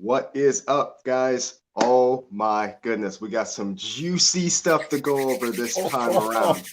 What is up, guys? Oh my goodness, we got some juicy stuff to go over this time around.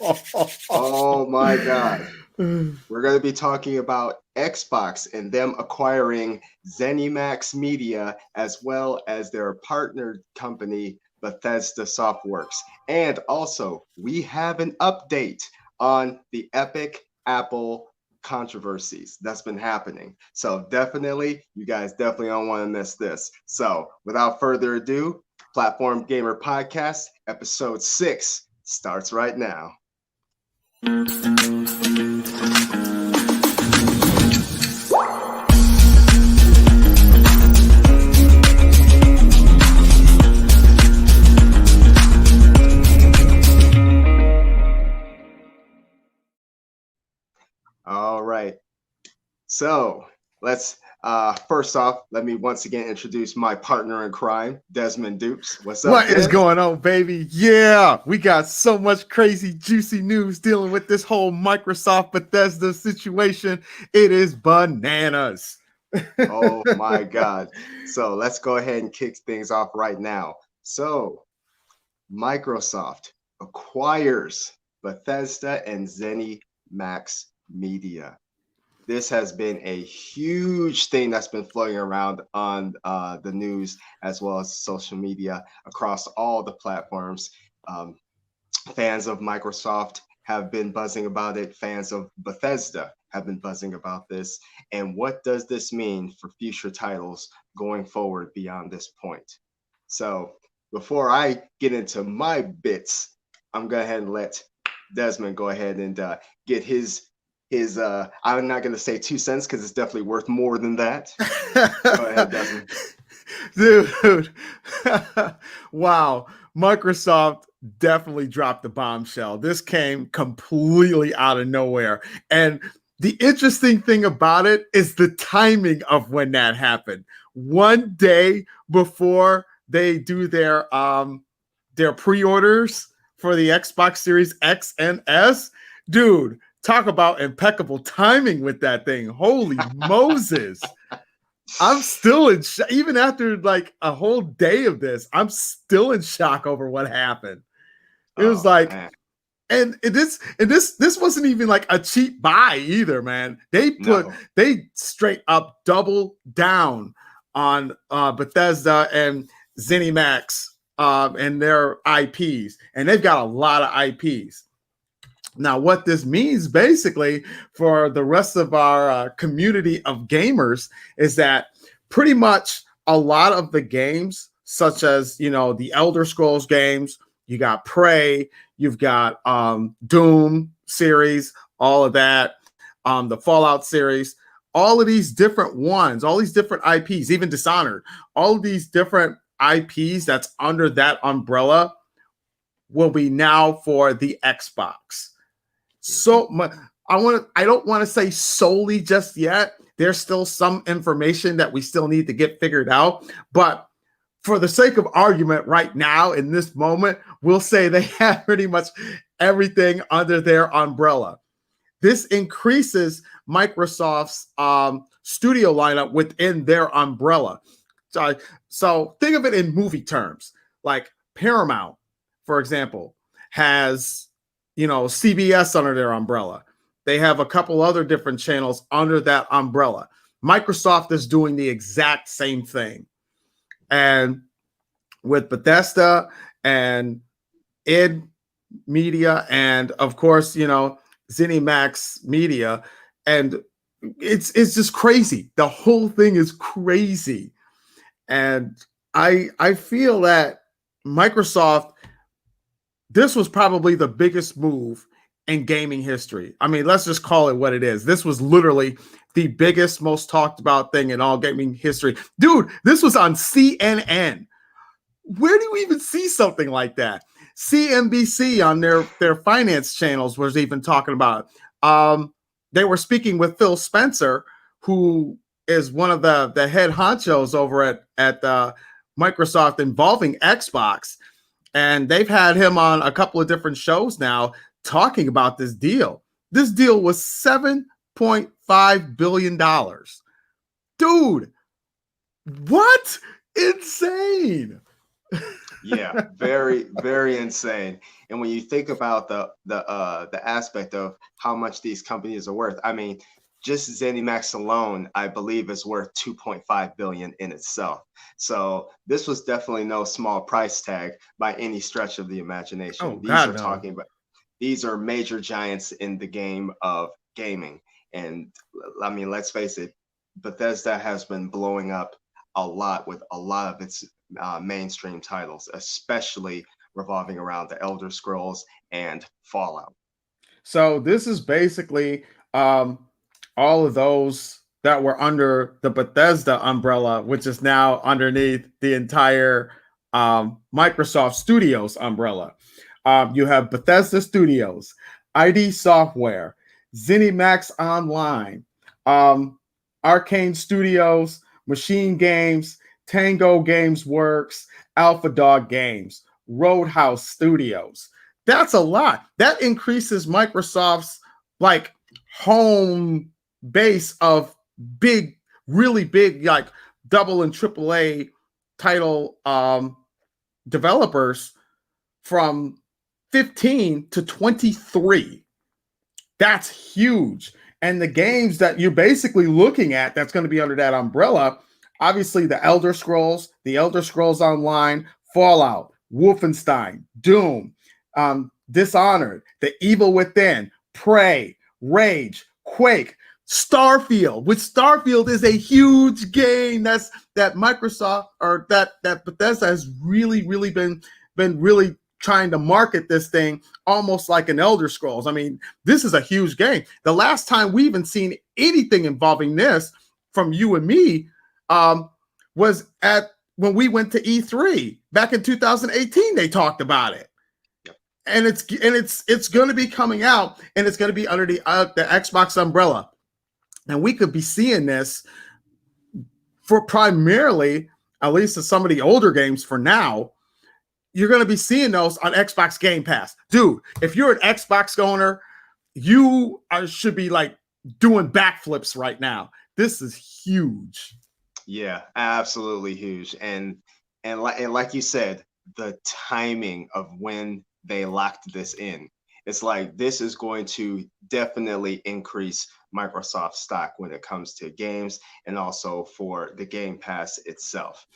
Oh my God. We're going to be talking about Xbox and them acquiring ZeniMax Media as well as their partner company, Bethesda Softworks. And also, we have an update on the Epic Apple controversies that's been happening. So definitely, you guys definitely don't want to miss this. So without further ado, Platform Gamer Podcast, episode 6 starts right now. All right. So let's first off, let me once again introduce my partner in crime, Desmond Dupes. What's up? What is going on, baby? Yeah, we got so much crazy, juicy news dealing with this whole Microsoft Bethesda situation. It is bananas. Oh my God. So let's go ahead and kick things off right now. So Microsoft acquires Bethesda and ZeniMax Media. This has been a huge thing that's been floating around on the news as well as social media across all the platforms. Fans of Microsoft have been buzzing about it. Fans of Bethesda have been buzzing about this. And what does this mean for future titles going forward beyond this point? So before I get into my bits, I'm going to ahead and let Desmond go ahead and get his I'm not going to say 2 cents because it's definitely worth more than that. Go ahead, Desmond. Dude, wow. Microsoft definitely dropped the bombshell. This came completely out of nowhere. And the interesting thing about it is the timing of when that happened. One day before they do their pre-orders for the Xbox Series X and S, dude, talk about impeccable timing with that thing. Holy Moses. I'm still in shock. Even after like a whole day of this, I'm still in shock over what happened. It was man. And this wasn't even like a cheap buy either, man. They straight up double down on Bethesda and ZeniMax and their IPs. And they've got a lot of IPs. Now, what this means basically for the rest of our community of gamers is that pretty much a lot of the games, such as, the Elder Scrolls games, you got Prey, you've got Doom series, all of that, the Fallout series, all of these different ones, all these different IPs, even Dishonored, all of these different IPs that's under that umbrella will be now for the Xbox. So I don't want to say solely just yet. There's still some information that we still need to get figured out. But for the sake of argument right now, in this moment, we'll say they have pretty much everything under their umbrella. This increases Microsoft's studio lineup within their umbrella. So think of it in movie terms. Like Paramount, for example, has CBS under their umbrella. They have a couple other different channels under that umbrella. Microsoft is doing the exact same thing. And with Bethesda and id Media and, of course, ZeniMax Media, and it's just crazy. The whole thing is crazy. And I feel that Microsoft, this was probably the biggest move in gaming history. I mean, let's just call it what it is. This was literally the biggest, most talked about thing in all gaming history. Dude, this was on CNN. Where do you even see something like that? CNBC on their finance channels was even talking about it. They were speaking with Phil Spencer, who is one of the head honchos over at Microsoft involving Xbox. And they've had him on a couple of different shows now talking about this deal. This deal was $7.5 billion. Dude, What? Insane. Yeah, very, very insane. And when you think about the aspect of how much these companies are worth, I mean, just ZeniMax alone, I believe, is worth 2.5 billion in itself. So this was definitely no small price tag by any stretch of the Oh imagination. God, no. These are major giants in the game of gaming. And I mean, let's face it, Bethesda has been blowing up a lot with a lot of its mainstream titles, especially revolving around the Elder Scrolls and Fallout. So this is basically um, all of those that were under the Bethesda umbrella, which is now underneath the entire Microsoft Studios umbrella. You have Bethesda Studios, ID Software, ZeniMax Online, um, Arcane Studios, Machine Games, Tango Games Works, Alpha Dog Games, Roadhouse Studios. That's a lot. That increases Microsoft's like home base of big, really big, like double and triple A title developers from 15 to 23. That's huge. And the games that you're basically looking at that's going to be under that umbrella, obviously the Elder Scrolls Online, Fallout, Wolfenstein, Doom, Dishonored, The Evil Within, Prey, Rage, Quake, Starfield, which Starfield is a huge game that Microsoft or that Bethesda has really been really trying to market this thing almost like an Elder Scrolls. I mean, this is a huge game. The last time we even seen anything involving this from you and me was at when we went to E3 back in 2018. They talked about it, and it's going to be coming out, and it's going to be under the Xbox umbrella, and we could be seeing this for primarily, at least in some of the older games for now. You're going to be seeing those on Xbox Game Pass. Dude, if you're an Xbox owner, you should be like doing backflips right now. This is huge. Yeah, absolutely huge. And like you said, the timing of when they locked this in. It's like this is going to definitely increase Microsoft stock when it comes to games and also for the Game Pass itself.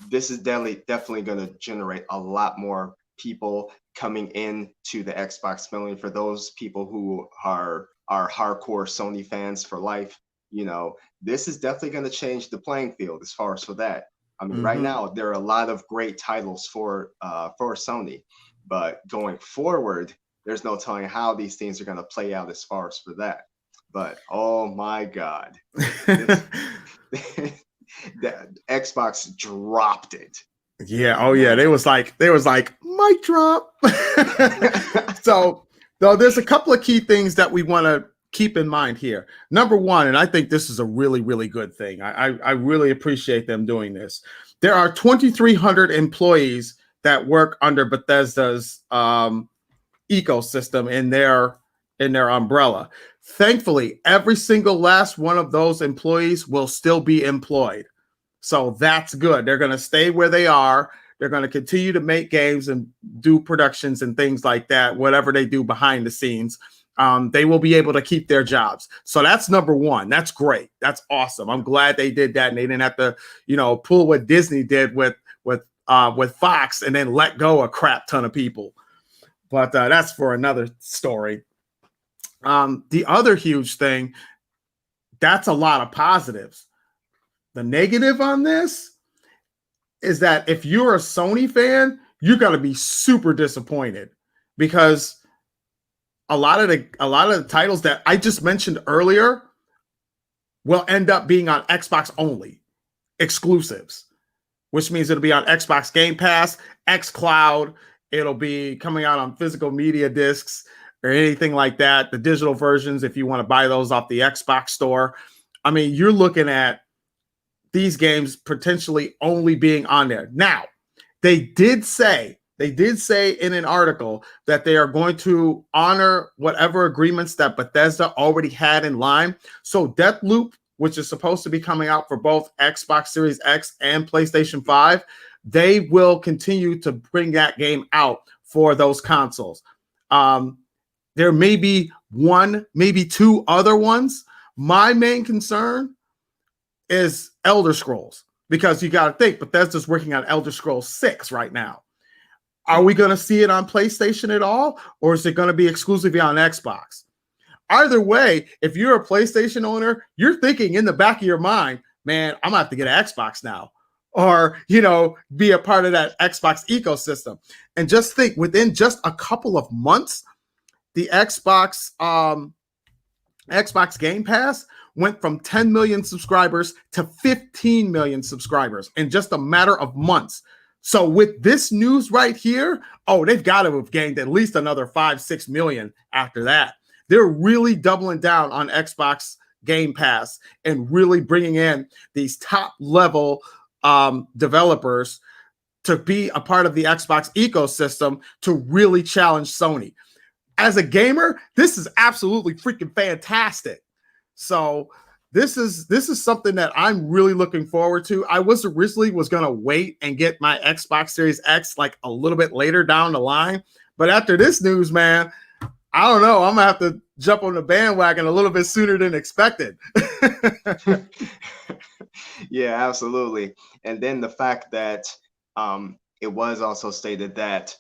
This is definitely going to generate a lot more people coming in to the Xbox family. For those people who are hardcore Sony fans for life, you know, this is definitely going to change the playing field as far as for that. I mean, right now there are a lot of great titles for Sony, but going forward, there's no telling how these things are going to play out as far as for that. But oh my God, that Xbox dropped it. Yeah. Oh yeah. They was like mic drop. So though there's a couple of key things that we want to keep in mind here. Number one, and I think this is a really good thing. I really appreciate them doing this. There are 2,300 employees that work under Bethesda's ecosystem in their umbrella. Thankfully, every single last one of those employees will still be employed. So that's good. They're going to stay where they are. They're going to continue to make games and do productions and things like that, whatever they do behind the scenes. They will be able to keep their jobs. So that's number one. That's great. That's awesome. I'm glad they did that and they didn't have to, pull what Disney did with Fox and then let go a crap ton of people. But that's for another story. The other huge thing, that's a lot of positives. The negative on this is that if you're a Sony fan, you're going to be super disappointed because a lot of the titles that I just mentioned earlier will end up being on Xbox only exclusives, which means it'll be on Xbox Game Pass, xCloud. It'll be coming out on physical media discs or anything like that. The digital versions, if you want to buy those off the Xbox store. I mean, you're looking at these games potentially only being on there. Now, they did say in an article that they are going to honor whatever agreements that Bethesda already had in line. So Deathloop which is supposed to be coming out for both Xbox Series X and PlayStation 5, they will continue to bring that game out for those consoles. There may be one, maybe two other ones. My main concern is Elder Scrolls, because you got to think Bethesda's working on Elder Scrolls 6 right now. Are we going to see it on PlayStation at all, or is it going to be exclusively on Xbox? Either way, if you're a PlayStation owner, you're thinking in the back of your mind, man, I'm gonna have to get an Xbox now, or be a part of that Xbox ecosystem. And just think, within just a couple of months, the Xbox Game Pass went from 10 million subscribers to 15 million subscribers in just a matter of months. So with this news right here, they've got to have gained at least another 5-6 million after that. They're really doubling down on Xbox Game Pass and really bringing in these top level developers to be a part of the Xbox ecosystem to really challenge Sony. As a gamer, this is absolutely freaking fantastic. So this is something that I'm really looking forward to. I was originally going to wait and get my Xbox Series X like a little bit later down the line, but after this news, man, I don't know. I'm gonna have to jump on the bandwagon a little bit sooner than expected. Yeah, absolutely. And then the fact that it was also stated that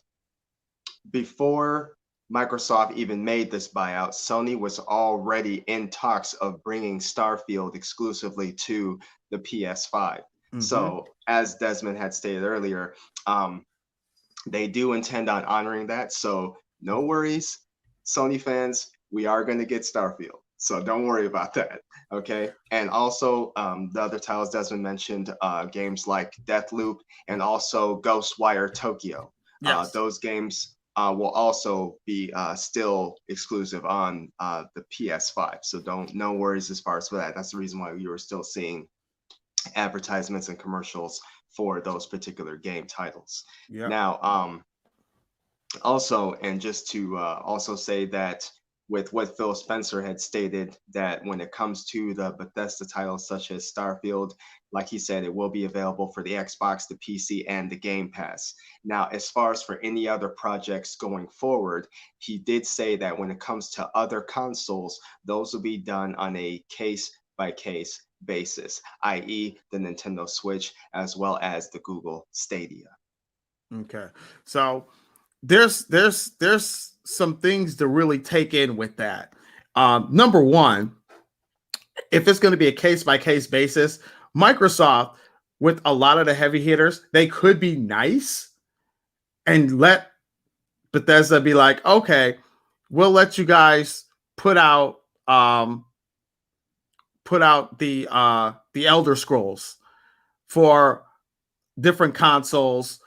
before Microsoft even made this buyout, Sony was already in talks of bringing Starfield exclusively to the PS5. Mm-hmm. So, as Desmond had stated earlier, they do intend on honoring that. So, no worries, Sony fans, we are going to get Starfield. So don't worry about that. Okay. And also the other titles Desmond mentioned, games like Deathloop and also Ghostwire Tokyo. Yes. Those games will also be still exclusive on the PS5. So no worries as far as for that. That's the reason why you were still seeing advertisements and commercials for those particular game titles. Yep. Now, also, and just to also say that with what Phil Spencer had stated, that when it comes to the Bethesda titles such as Starfield, like he said, it will be available for the Xbox, the PC, and the Game Pass. Now, as far as for any other projects going forward, he did say that when it comes to other consoles, those will be done on a case-by-case basis, i.e. the Nintendo Switch, as well as the Google Stadia. Okay, so there's some things to really take in with that. Number one, if it's going to be a case-by-case basis, Microsoft, with a lot of the heavy hitters, they could be nice and let Bethesda be like, okay, we'll let you guys put out the Elder Scrolls for different consoles,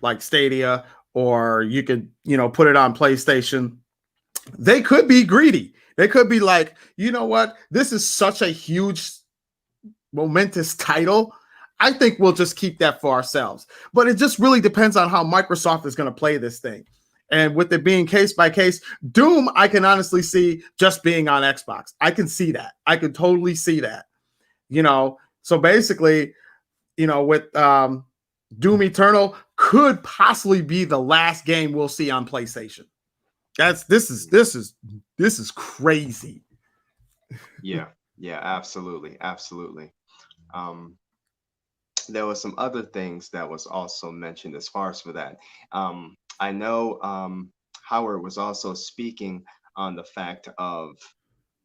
like Stadia, or you could, put it on PlayStation. They could be greedy. They could be like, you know what? This is such a huge, momentous title. I think we'll just keep that for ourselves. But it just really depends on how Microsoft is going to play this thing. And with it being case by case, Doom, I can honestly see just being on Xbox. I can see that. I can totally see that. So basically, with Doom Eternal could possibly be the last game we'll see on PlayStation. This is crazy. Yeah, absolutely. There was some other things that was also mentioned as far as for that. I know Howard was also speaking on the fact of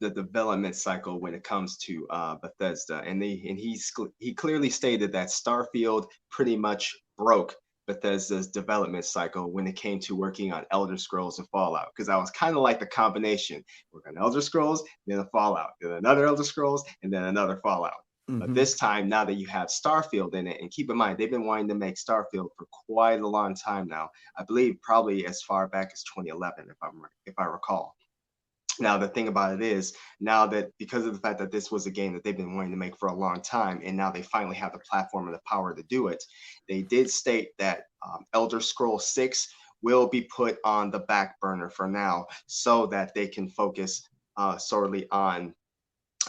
the development cycle when it comes to Bethesda, and he clearly stated that Starfield pretty much broke Bethesda's development cycle when it came to working on Elder Scrolls and Fallout, because I was kind of like the combination: work on Elder Scrolls, then a Fallout, then another Elder Scrolls, and then another Fallout. Mm-hmm. But this time, now that you have Starfield in it, and keep in mind, they've been wanting to make Starfield for quite a long time now. I believe probably as far back as 2011, if I recall. Now, the thing about it is, now that because of the fact that this was a game that they've been wanting to make for a long time, and now they finally have the platform and the power to do it, they did state that Elder Scrolls 6 will be put on the back burner for now so that they can focus solely on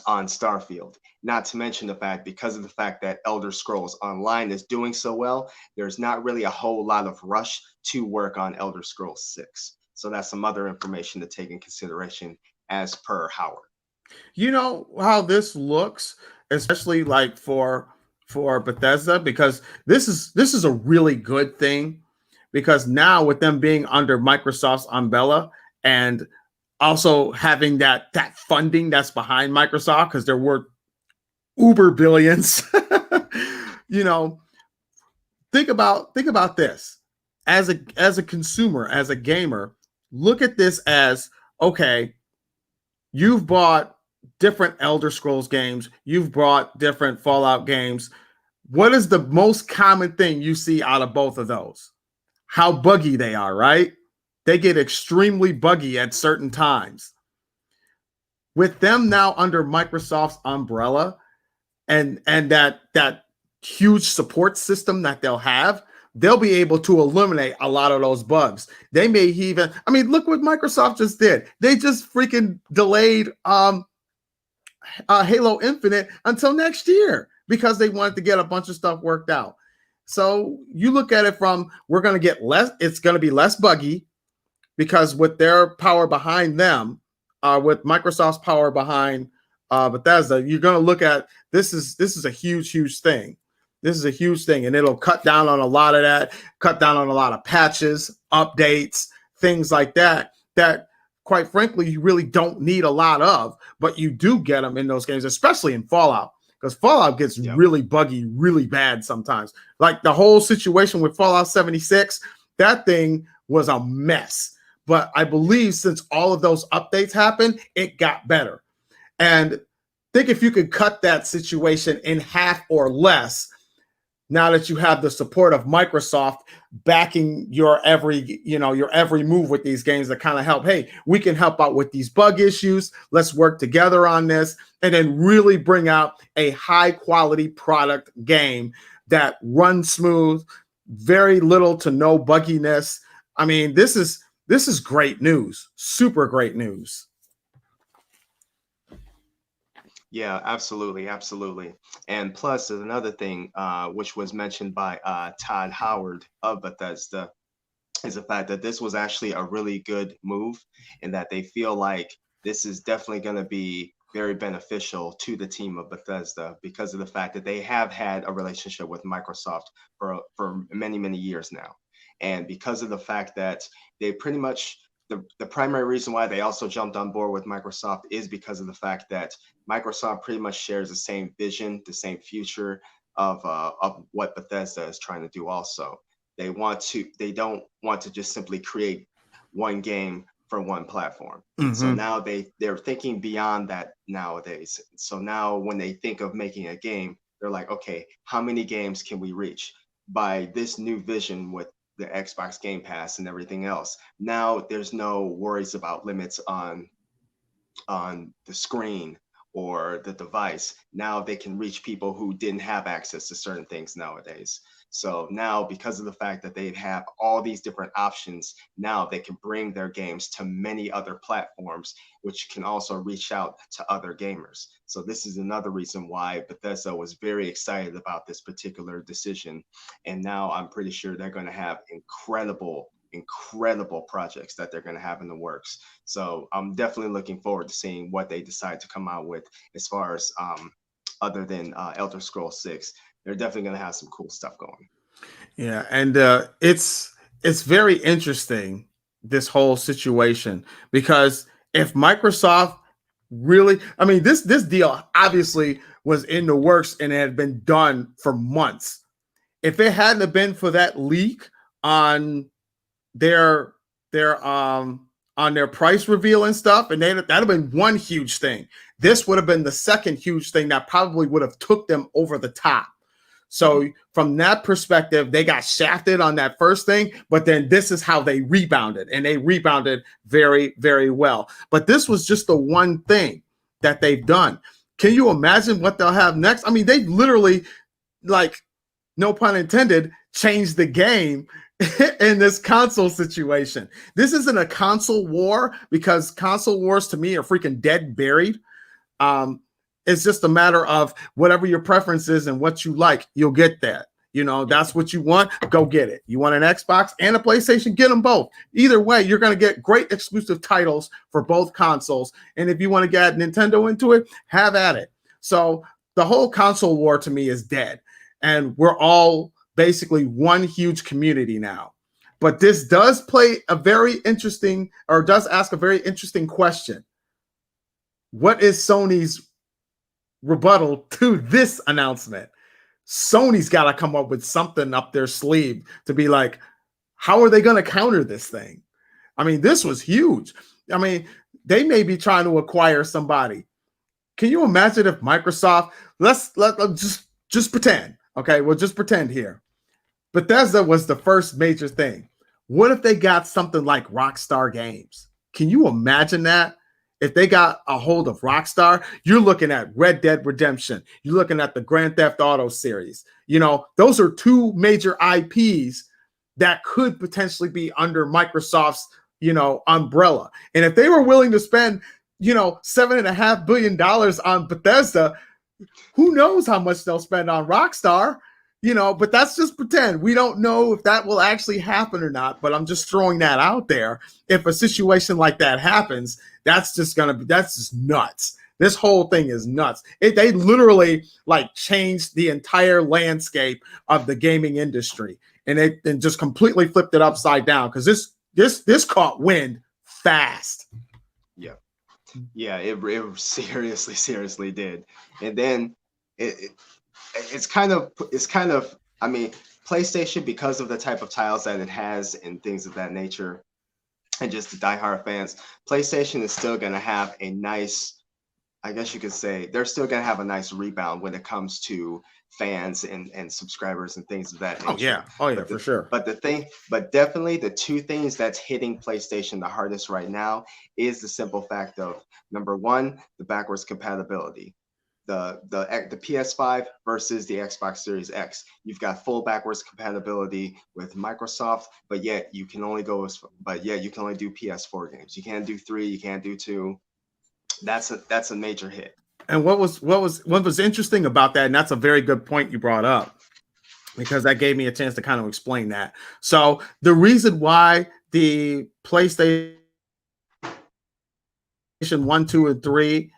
on Starfield. Not to mention the fact, because of the fact that Elder Scrolls Online is doing so well, there's not really a whole lot of rush to work on Elder Scrolls 6. So that's some other information to take in consideration as per Howard. You know how this looks, especially like for Bethesda, because this is a really good thing, because now with them being under Microsoft's umbrella and also having that funding that's behind Microsoft, because they're worth uber billions. You know, think about this as a consumer, as a gamer. Look at this as, okay, you've bought different Elder Scrolls games, you've bought different Fallout games. What is the most common thing you see out of both of those? How buggy they are, right? They get extremely buggy at certain times. With them now under Microsoft's umbrella and that huge support system that they'll be able to eliminate a lot of those bugs. They may even, I mean, look what Microsoft just did. They just freaking delayed Halo Infinite until next year because they wanted to get a bunch of stuff worked out. So you look at it from, we're going to get less, it's going to be less buggy, because with their power behind them, with Microsoft's power behind Bethesda, you're going to look at this is a huge thing. This is a huge thing, and it'll cut down on a lot of that, cut down on a lot of patches, updates, things like that, that quite frankly, you really don't need a lot of, but you do get them in those games, especially in Fallout, because Fallout gets really buggy, really bad sometimes. Like the whole situation with Fallout 76, that thing was a mess. But I believe since all of those updates happened, it got better. And think if you could cut that situation in half or less, now that you have the support of Microsoft backing your every move with these games, that kind of help, hey, we can help out with these bug issues. Let's work together on this, and then really bring out a high quality product game that runs smooth, very little to no bugginess. I mean, this is great news, super great news. Yeah, absolutely. And plus, there's another thing which was mentioned by Todd Howard of Bethesda, is the fact that this was actually a really good move, and that they feel like this is definitely going to be very beneficial to the team of Bethesda, because of the fact that they have had a relationship with Microsoft for many years now. And because of the fact that they pretty much, the primary reason why they also jumped on board with Microsoft is because of the fact that Microsoft pretty much shares the same vision, the same future of what Bethesda is trying to do also. They don't want to just simply create one game for one platform. Mm-hmm. So now they're thinking beyond that nowadays. So now when they think of making a game, they're like, okay, how many games can we reach by this new vision with the Xbox Game Pass and everything else? Now there's no worries about limits on the screen or the device. Now they can reach people who didn't have access to certain things nowadays. So now, because of the fact that they have all these different options, now they can bring their games to many other platforms, which can also reach out to other gamers. So this is another reason why Bethesda was very excited about this particular decision. And now I'm pretty sure they're going to have incredible projects that they're going to have in the works. So I'm definitely looking forward to seeing what they decide to come out with as far as other than Elder Scrolls 6. They're definitely going to have some cool stuff going. Yeah, and it's very interesting, this whole situation, because if Microsoft really, I mean, this deal obviously was in the works and it had been done for months. If it hadn't have been for that leak on their price reveal and stuff, and that'd have been one huge thing. This would have been the second huge thing that probably would have took them over the top. So from that perspective, they got shafted on that first thing, but then this is how they rebounded, and they rebounded very, very well. But this was just the one thing that they've done. Can you imagine what they'll have next? I mean, they've literally, like, no pun intended, changed the game in this console situation. This isn't a console war, because console wars to me are freaking dead buried. It's just a matter of whatever your preference is and what you like, you'll get that. You know, that's what you want, go get it. You want an Xbox and a PlayStation, get them both. Either way, you're going to get great exclusive titles for both consoles. And if you want to get Nintendo into it, have at it. So the whole console war to me is dead. And we're all basically one huge community now. But this does play a very interesting, or does ask a very interesting question. What is Sony's rebuttal to this announcement? Sony's got to come up with something up their sleeve to be like, how are they going to counter this thing? I mean, this was huge. I mean, they may be trying to acquire somebody. Can you imagine if Microsoft, let's just pretend, okay, we'll just pretend here. Bethesda was the first major thing. What if they got something like Rockstar Games? Can you imagine that? If they got a hold of Rockstar, you're looking at Red Dead Redemption. You're looking at the Grand Theft Auto series. You know, those are two major IPs that could potentially be under Microsoft's, you know, umbrella. And if they were willing to spend, you know, $7.5 billion on Bethesda, who knows how much they'll spend on Rockstar, you know, but that's just pretend. We don't know if that will actually happen or not, but I'm just throwing that out there. If a situation like that happens, that's just nuts. This whole thing is nuts. They literally like changed the entire landscape of the gaming industry, and just completely flipped it upside down because this caught wind fast. Yeah, it seriously did. And then it's kind of I mean, PlayStation, because of the type of titles that it has and things of that nature, and just the diehard fans, PlayStation is still going to have a nice, I guess you could say, they're still going to have a nice rebound when it comes to fans and subscribers and things of that nature. Oh yeah, for sure. But definitely the two things that's hitting PlayStation the hardest right now is the simple fact of, number one, the backwards compatibility. The PS5 versus the Xbox Series X. You've got full backwards compatibility with Microsoft, but yet you can only do PS4 games. You can't do 3, you can't do 2. That's a major hit. And what was interesting about that, and that's a very good point you brought up, because that gave me a chance to kind of explain that. So the reason why the PlayStation 1, 2, and 3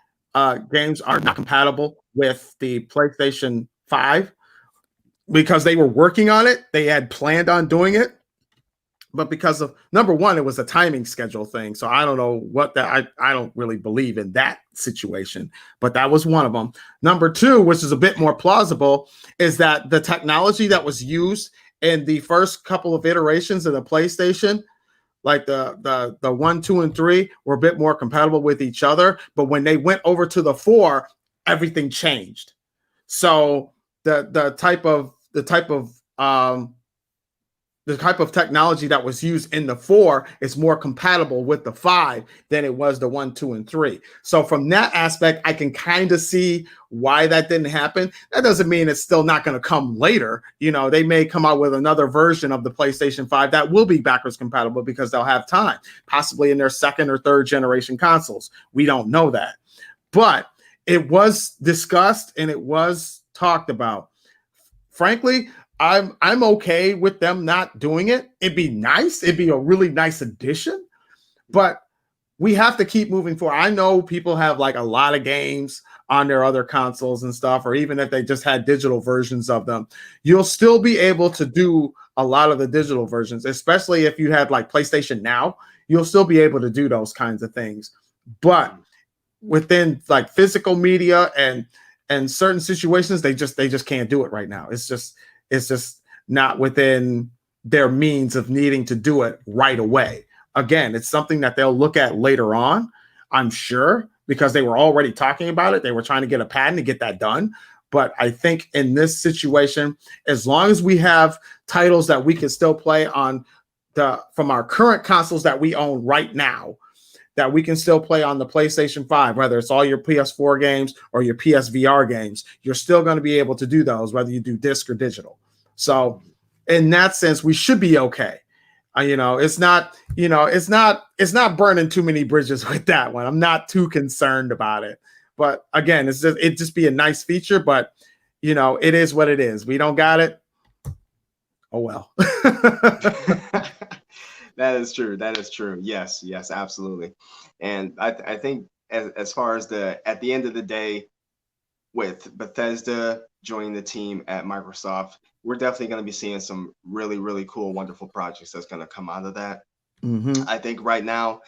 games are not compatible with the PlayStation 5, because they were working on it. They had planned on doing it, but because of, number one, it was a timing schedule thing. So I don't know what that, I don't really believe in that situation, but that was one of them. Number two, which is a bit more plausible, is that the technology that was used in the first couple of iterations of the PlayStation, like the 1, 2, and 3, were a bit more compatible with each other. But when they went over to the 4, everything changed. So the type of technology that was used in the 4 is more compatible with the 5 than it was the 1, 2, and 3. So from that aspect, I can kind of see why that didn't happen. That doesn't mean it's still not going to come later. You know, they may come out with another version of the PlayStation 5 that will be backwards compatible because they'll have time, possibly in their second or third generation consoles. We don't know that. But it was discussed and it was talked about. Frankly, I'm okay with them not doing it. It'd be nice. It'd be a really nice addition, but we have to keep moving forward. I know people have like a lot of games on their other consoles and stuff, or even if they just had digital versions of them, you'll still be able to do a lot of the digital versions, especially if you have like PlayStation Now, you'll still be able to do those kinds of things. But within like physical media and certain situations, they just can't do it right now. It's just not within their means of needing to do it right away. Again, it's something that they'll look at later on, I'm sure, because they were already talking about it. They were trying to get a patent to get that done. But I think in this situation, as long as we have titles that we can still play on from our current consoles that we own right now, that we can still play on the PlayStation 5, whether it's all your PS4 games or your PSVR games, you're still going to be able to do those, whether you do disc or digital. So in that sense, we should be okay. It's not burning too many bridges with that one. I'm not too concerned about it. But again, it just be a nice feature, but it is what it is. We don't got it. Oh well. That is true. That is true. Yes, yes, absolutely. And I think as far as at the end of the day, with Bethesda joining the team at Microsoft, we're definitely going to be seeing some really, really cool, wonderful projects that's going to come out of that. Mm-hmm. I think right now,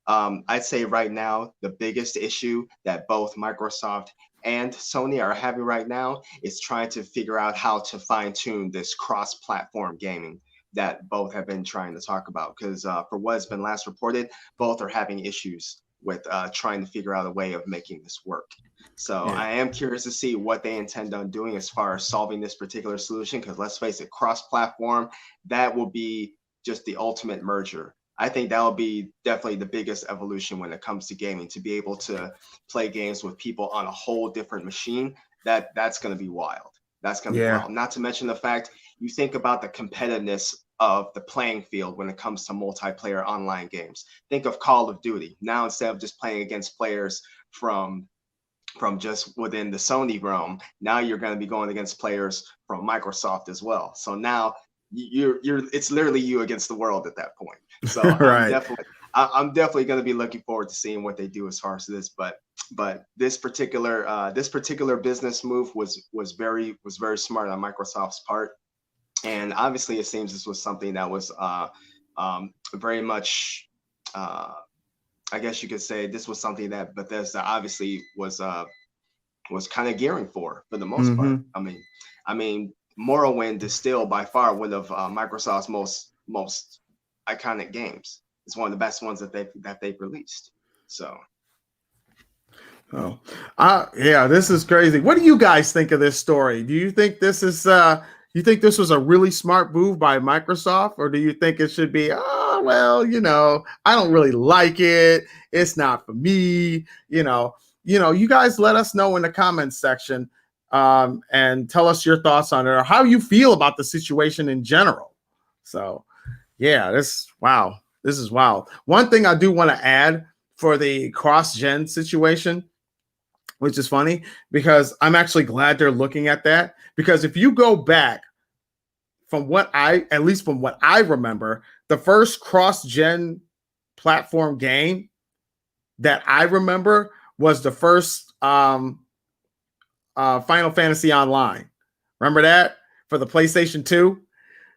I'd say right now, the biggest issue that both Microsoft and Sony are having right now is trying to figure out how to fine tune this cross-platform gaming that both have been trying to talk about. Because for what has been last reported, both are having issues with trying to figure out a way of making this work. So Yeah. I am curious to see what they intend on doing as far as solving this particular solution. Because let's face it, cross-platform, that will be just the ultimate merger. I think that will be definitely the biggest evolution when it comes to gaming, to be able to play games with people on a whole different machine. That's going to be wild. That's going to be Yeah. wild. Not to mention the fact, you think about the competitiveness of the playing field when it comes to multiplayer online games. Think of Call of Duty. Now, instead of just playing against players from just within the Sony realm, now you're going to be going against players from Microsoft as well. So now you're it's literally you against the world at that point. So Right. I'm definitely going to be looking forward to seeing what they do as far as this. But this particular business move was very smart on Microsoft's part, and obviously it seems this was something that was very much. I guess you could say this was something that Bethesda obviously was kind of gearing for the most part. Mm-hmm. I mean, Morrowind is still by far one of Microsoft's most iconic games. It's one of the best ones that they've released. So, oh, yeah, this is crazy. What do you guys think of this story? Do you think this is you think this was a really smart move by Microsoft, or do you think it should be, oh well, I don't really like it. It's not for me. You guys let us know in the comments section, and tell us your thoughts on it, or how you feel about the situation in general. So, yeah, this is wild. One thing I do want to add for the cross-gen situation, which is funny because I'm actually glad they're looking at that, because if you go back from at least from what I remember, the first cross-gen platform game that I remember was the first Final Fantasy Online. Remember that for the PlayStation 2?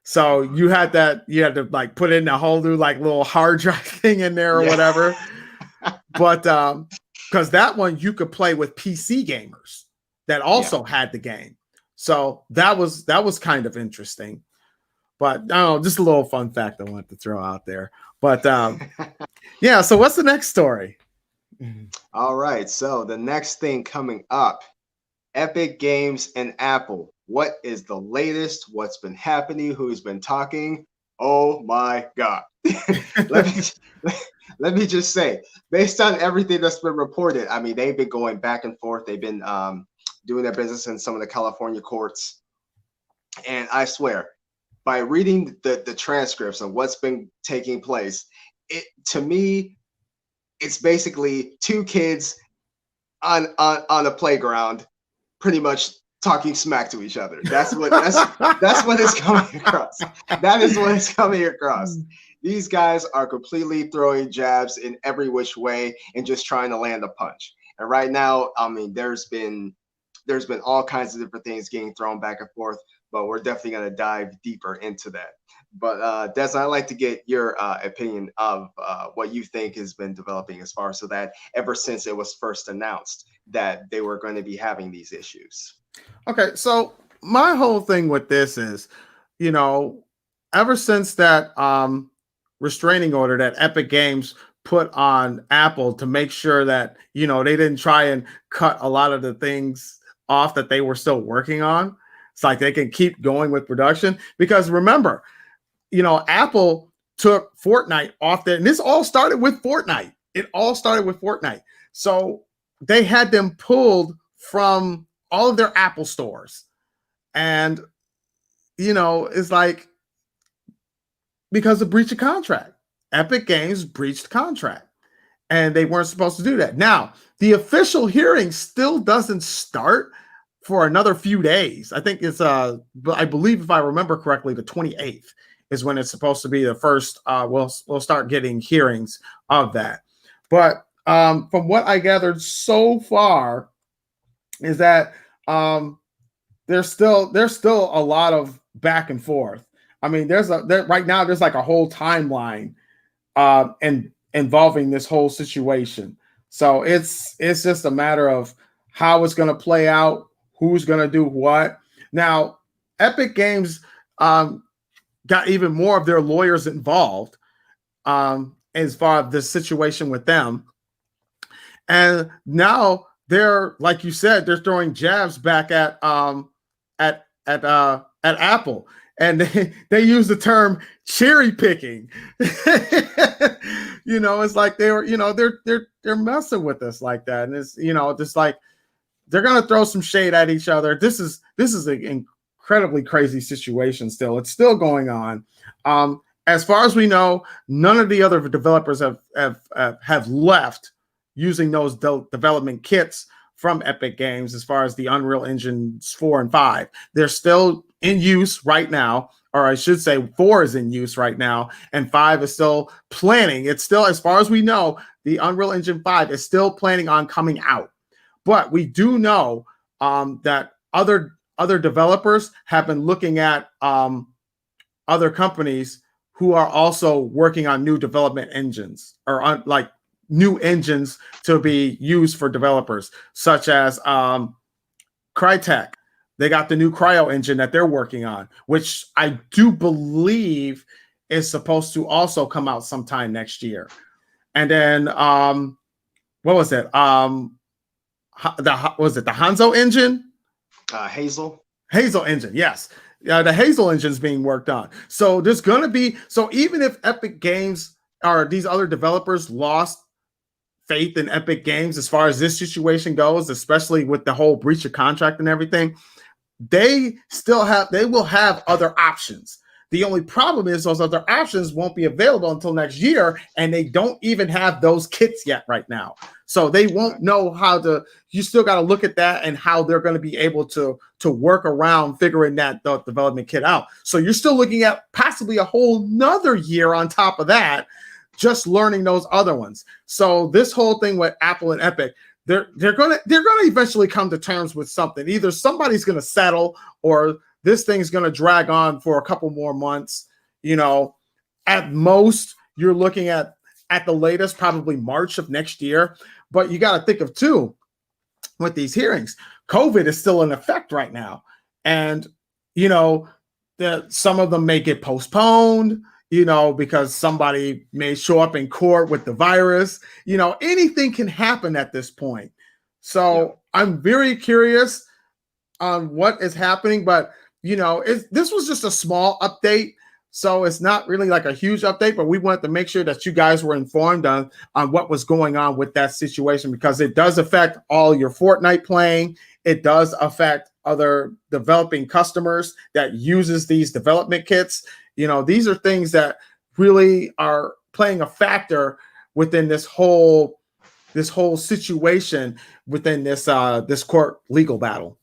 So you had to like put in a whole new like little hard drive thing in there or whatever. But because that one you could play with PC gamers that also had the game. So that was kind of interesting. But just a little fun fact I wanted to throw out there. But yeah, so what's the next story? All right, so the next thing coming up, Epic Games and Apple. What is the latest? What's been happening? Who's been talking? Oh my God. let me just say, based on everything that's been reported, I mean, they've been going back and forth. They've been doing their business in some of the California courts. And I swear, by reading the transcripts of what's been taking place, to me, it's basically two kids on a playground, pretty much talking smack to each other. That's what it's coming across. That is what it's coming across. These guys are completely throwing jabs in every which way and just trying to land a punch. And right now, I mean, there's been all kinds of different things getting thrown back and forth, but we're definitely going to dive deeper into that. But Des, I'd like to get your opinion of what you think has been developing as far as that ever since it was first announced that they were going to be having these issues. Okay, so my whole thing with this is, ever since that restraining order that Epic Games put on Apple to make sure that, they didn't try and cut a lot of the things off that they were still working on. It's like they can keep going with production, because remember, Apple took Fortnite off there, and this all started with Fortnite. It all started with Fortnite. So they had them pulled from all of their Apple stores. And, it's like, because of breach of contract. Epic Games breached contract. and they weren't supposed to do that. Now, the official hearing still doesn't start for another few days. I think it's I believe, if I remember correctly, the 28th is when it's supposed to be the first. We'll start getting hearings of that. But from what I gathered so far, is that there's still a lot of back and forth. I mean, right now there's like a whole timeline and involving this whole situation. So it's just a matter of how it's going to play out, who's going to do what. Now, Epic Games got even more of their lawyers involved as far as the situation with them. And now they're, like you said, they're throwing jabs back at Apple. And they use the term cherry picking. It's like they're messing with us like that. And it's, just like they're gonna throw some shade at each other. This is an incredibly crazy situation still. It's still going on. As far as we know, none of the other developers have left using those development kits from Epic Games. As far as the Unreal Engines 4 and 5, they're still in use right now, or I should say 4 is in use right now, and 5 is still planning. It's still, as far as we know, the Unreal Engine 5 is still planning on coming out. But we do know that other developers have been looking at other companies who are also working on new development engines, or on like new engines to be used for developers, such as Crytek. They got the new Cryo engine that they're working on, which I do believe is supposed to also come out sometime next year. And then what was it? The Hanzo engine? Hazel engine, yes. The Hazel engine is being worked on. So there's going to be, so even if Epic Games or these other developers lost faith in Epic Games as far as this situation goes, especially with the whole breach of contract and everything, they will have other options. The only problem is those other options won't be available until next year, and they don't even have those kits yet right now. So they won't know how to, you still got to look at that and how they're going to be able to work around figuring that the development kit out. So you're still looking at possibly a whole nother year on top of that, just learning those other ones. So this whole thing with Apple and Epic, they're gonna eventually come to terms with something. Either somebody's gonna settle, or this thing's gonna drag on for a couple more months. At most, you're looking at the latest probably March of next year. But you got to think of too, with these hearings, COVID is still in effect right now, and some of them may get postponed. Because somebody may show up in court with the virus. Anything can happen at this point. So I'm very curious on what is happening, but this was just a small update. So it's not really like a huge update, but we wanted to make sure that you guys were informed on what was going on with that situation, because it does affect all your Fortnite playing. It does affect other developing customers that uses these development kits. These are things that really are playing a factor within this whole situation within this court legal battle.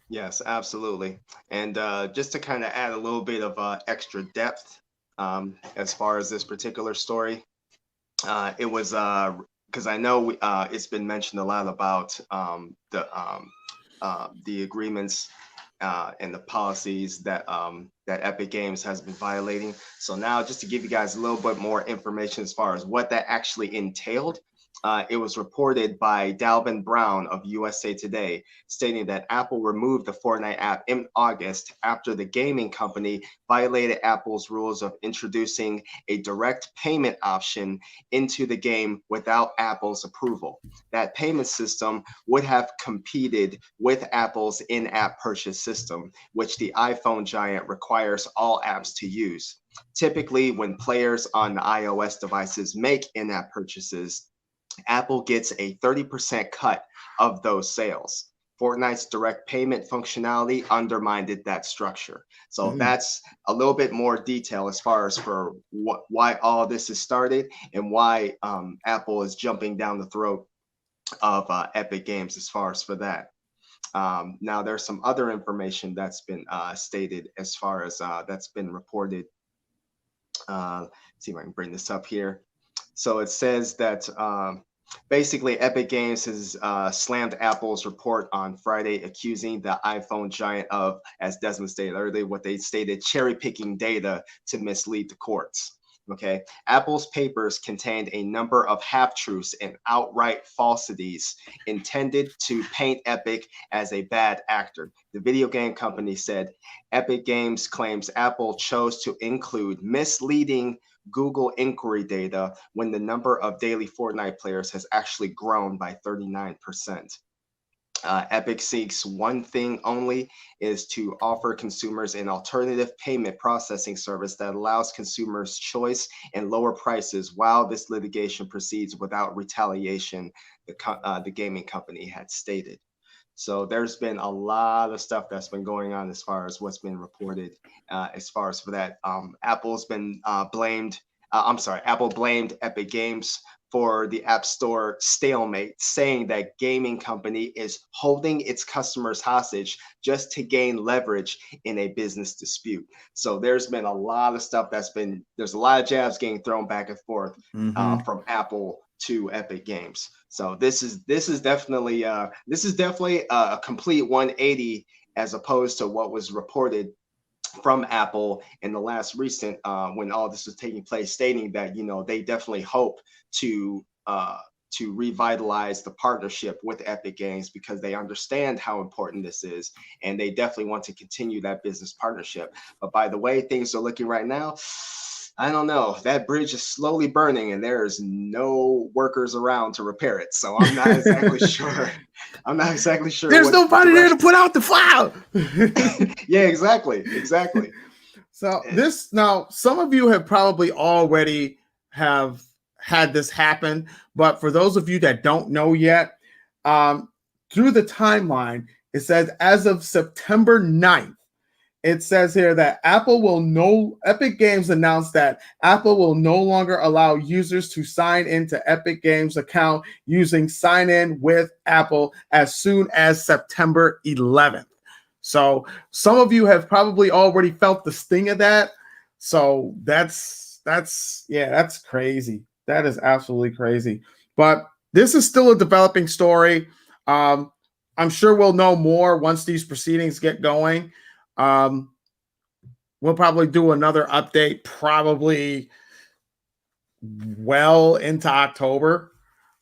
Yes, absolutely. And just to kind of add a little bit of extra depth as far as this particular story, it was because I know it's been mentioned a lot about the agreements and the policies that Epic Games has been violating. So now, just to give you guys a little bit more information as far as what that actually entailed, it was reported by Dalvin Brown of USA Today, stating that Apple removed the Fortnite app in August after the gaming company violated Apple's rules of introducing a direct payment option into the game without Apple's approval. That payment system would have competed with Apple's in-app purchase system, which the iPhone giant requires all apps to use. Typically, when players on iOS devices make in-app purchases, Apple gets a 30% cut of those sales. Fortnite's direct payment functionality undermined that structure. So Mm. that's a little bit more detail as far as for why all this has started and why Apple is jumping down the throat of Epic Games as far as for that. Now, there's some other information that's been stated as far as that's been reported. Let's see if I can bring this up here. So it says that basically Epic Games has slammed Apple's report on Friday, accusing the iPhone giant of, as Desmond stated earlier, what they stated, cherry picking data to mislead the courts. Okay, Apple's papers contained a number of half-truths and outright falsities intended to paint Epic as a bad actor. The video game company said Epic Games claims Apple chose to include misleading Google inquiry data when the number of daily Fortnite players has actually grown by 39%. Epic seeks one thing only, is to offer consumers an alternative payment processing service that allows consumers choice and lower prices while this litigation proceeds without retaliation, the gaming company had stated. So there's been a lot of stuff that's been going on as far as what's been reported as far as for that. Apple's been blamed. Apple blamed Epic Games for the App Store stalemate, saying that gaming company is holding its customers hostage just to gain leverage in a business dispute. So there's been a lot of stuff there's a lot of jabs getting thrown back and forth from Apple to Epic Games. So this is definitely a complete 180 as opposed to what was reported from Apple in the last recent when all this was taking place, stating that they definitely hope to revitalize the partnership with Epic Games because they understand how important this is, and they definitely want to continue that business partnership. But by the way things are looking right now, I don't know. That bridge is slowly burning, and there's no workers around to repair it. So I'm not exactly sure. I'm not exactly sure. There's nobody there to put out the file. Yeah, exactly. So now, some of you have probably already have had this happen, but for those of you that don't know yet, through the timeline, it says as of September 9th, it says here that Epic Games announced that Apple will no longer allow users to sign into Epic Games account using sign in with Apple as soon as September 11th. So some of you have probably already felt the sting of that. So that's crazy. That is absolutely crazy. But this is still a developing story. I'm sure we'll know more once these proceedings get going. We'll probably do another update probably well into October,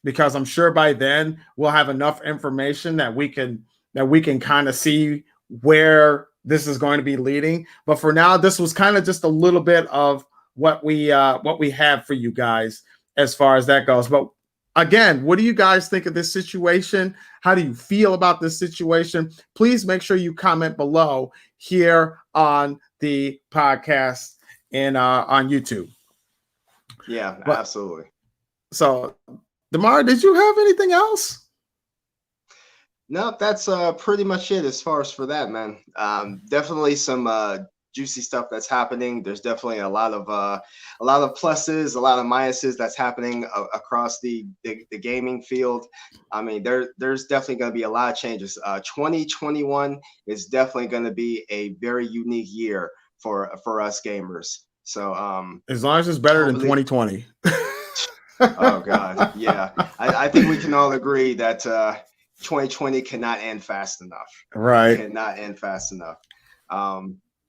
because I'm sure by then we'll have enough information that we can kind of see where this is going to be leading. But for now, this was kind of just a little bit of what we have for you guys as far as that goes. But again, what do you guys think of this situation? How do you feel about this situation? Please make sure you comment below here on the podcast and on YouTube. Yeah, absolutely. So, Damar, did you have anything else? No, that's pretty much it as far as for that, man. Definitely some juicy stuff that's happening. There's definitely a lot of pluses, a lot of minuses that's happening across the gaming field. I mean, there's definitely going to be a lot of changes. 2021 is definitely going to be a very unique year for us gamers. So as long as it's better than 2020. Oh God, yeah. I think we can all agree that 2020 cannot end fast enough. Right. It cannot end fast enough.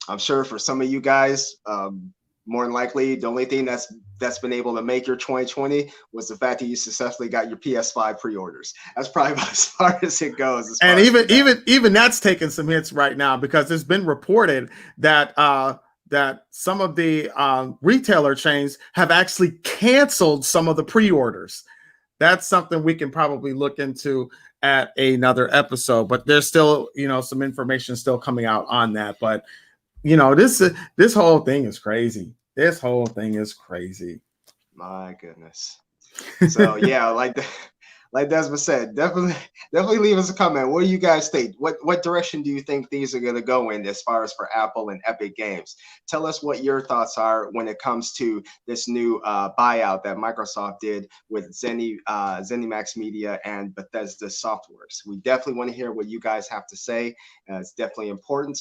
I'm sure for some of you guys, more than likely, the only thing that's been able to make your 2020 was the fact that you successfully got your PS5 pre-orders. That's probably about as far as it goes. And even that's taking some hits right now, because it's been reported that that some of the retailer chains have actually canceled some of the pre-orders. That's something we can probably look into at another episode, but there's still, some information still coming out on that. But, this whole thing is crazy. This whole thing is crazy. My goodness. So yeah, like like Desmond said, definitely leave us a comment. What do you guys think? What direction do you think things are going to go in as far as for Apple and Epic Games? Tell us what your thoughts are when it comes to this new buyout that Microsoft did with ZeniMax Media and Bethesda Softworks. We definitely want to hear what you guys have to say. It's definitely important.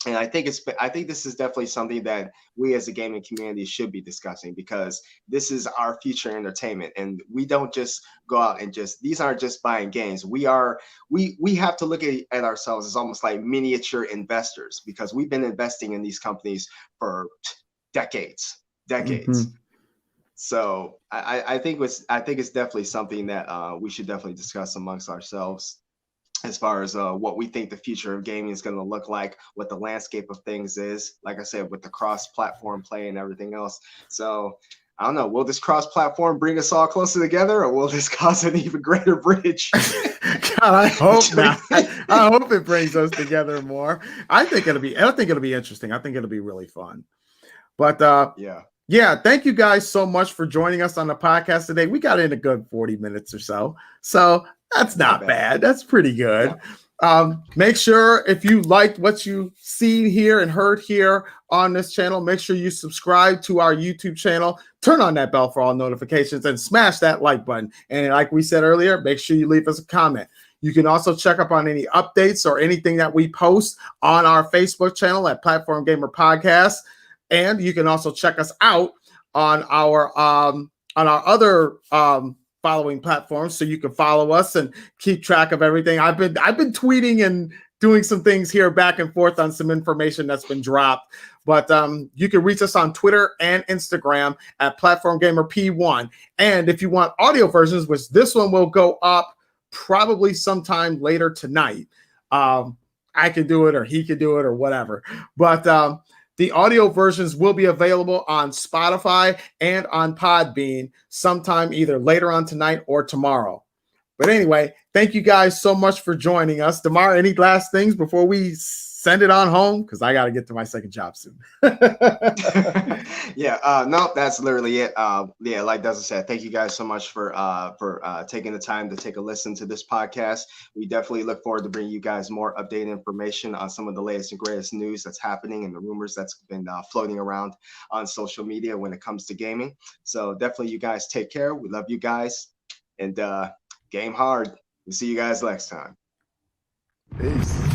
And I think this is definitely something that we as a gaming community should be discussing, because this is our future entertainment, and we don't just go out and these aren't just buying games. We have to look at ourselves as almost like miniature investors, because we've been investing in these companies for decades. Mm-hmm. So I think it's definitely something that we should definitely discuss amongst ourselves, as far as what we think the future of gaming is going to look like, what the landscape of things is, like I said, with the cross-platform play and everything else. So I don't know, will this cross-platform bring us all closer together, or will this cause an even greater bridge? God, I hope not. I hope it brings us together more. I think it'll be interesting. I think it'll be really fun. But yeah, thank you guys so much for joining us on the podcast today. We got in a good 40 minutes or so. So that's not bad. That's pretty good. Yeah. Make sure, if you liked what you seen here and heard here on this channel, make sure you subscribe to our YouTube channel, turn on that bell for all notifications, and smash that like button. And like we said earlier, make sure you leave us a comment. You can also check up on any updates or anything that we post on our Facebook channel at Platform Gamer Podcast. And you can also check us out on our other following platforms, so you can follow us and keep track of everything. I've been tweeting and doing some things here back and forth on some information that's been dropped. But you can reach us on Twitter and Instagram at Platform Gamer P1. And if you want audio versions, which this one will go up probably sometime later tonight, I can do it, or he can do it, or whatever. But the audio versions will be available on Spotify and on Podbean sometime either later on tonight or tomorrow. But anyway, thank you guys so much for joining us. Damar, any last things before we send it on home? Because I got to get to my second job soon. No, that's literally it. Like Desmond said, thank you guys so much for taking the time to take a listen to this podcast. We definitely look forward to bringing you guys more updated information on some of the latest and greatest news that's happening and the rumors that's been floating around on social media when it comes to gaming. So definitely, you guys take care. We love you guys, and game hard. We'll see you guys next time. Peace.